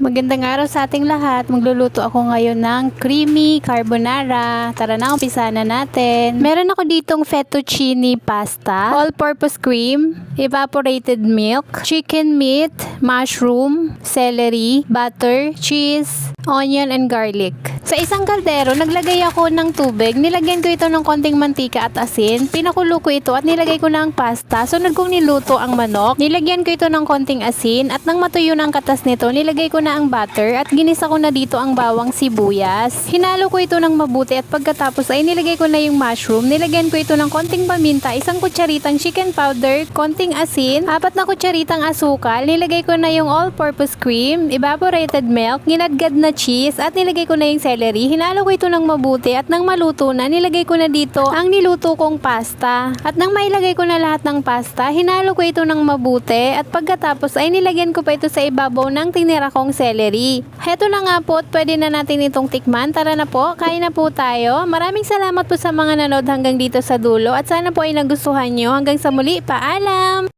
Magandang araw sa ating lahat. Magluluto ako ngayon ng creamy carbonara. Tara na, umpisa na natin. Meron ako ditong fettuccine pasta, all-purpose cream, evaporated milk, chicken meat, mushroom, celery, butter, cheese, onion, and garlic. Sa isang kaldero, naglagay ako ng tubig. Nilagyan ko ito ng konting mantika at asin. Pinakulo ko ito at nilagay ko na ang pasta. Sunod kong niluto ang manok. Nilagyan ko ito ng konting asin at nang matuyo na ang katas nito, nilagay ko na ang butter at ginisa ko na dito ang bawang sibuyas. Hinalo ko ito ng mabuti at pagkatapos ay nilagay ko na yung mushroom. Nilagyan ko ito ng konting paminta, isang kutsaritang chicken powder, konting asin, 4 na kutsaritang asukal. Nilagay ko na yung all-purpose cream, evaporated milk, ginadgad na cheese at nilagay ko na yung celery. Hinalo ko ito ng mabuti at nang maluto na, nilagay ko na dito ang niluto kong pasta. At nang mailagay ko na lahat ng pasta, hinalo ko ito ng mabuti at pagkatapos ay nilagyan ko pa ito sa ibabaw ng tinira kong celery. Heto na nga po at pwede na natin itong tikman. Tara na po, kain na po tayo. Maraming salamat po sa mga nanood hanggang dito sa dulo at sana po ay nagustuhan nyo. Hanggang sa muli, paalam!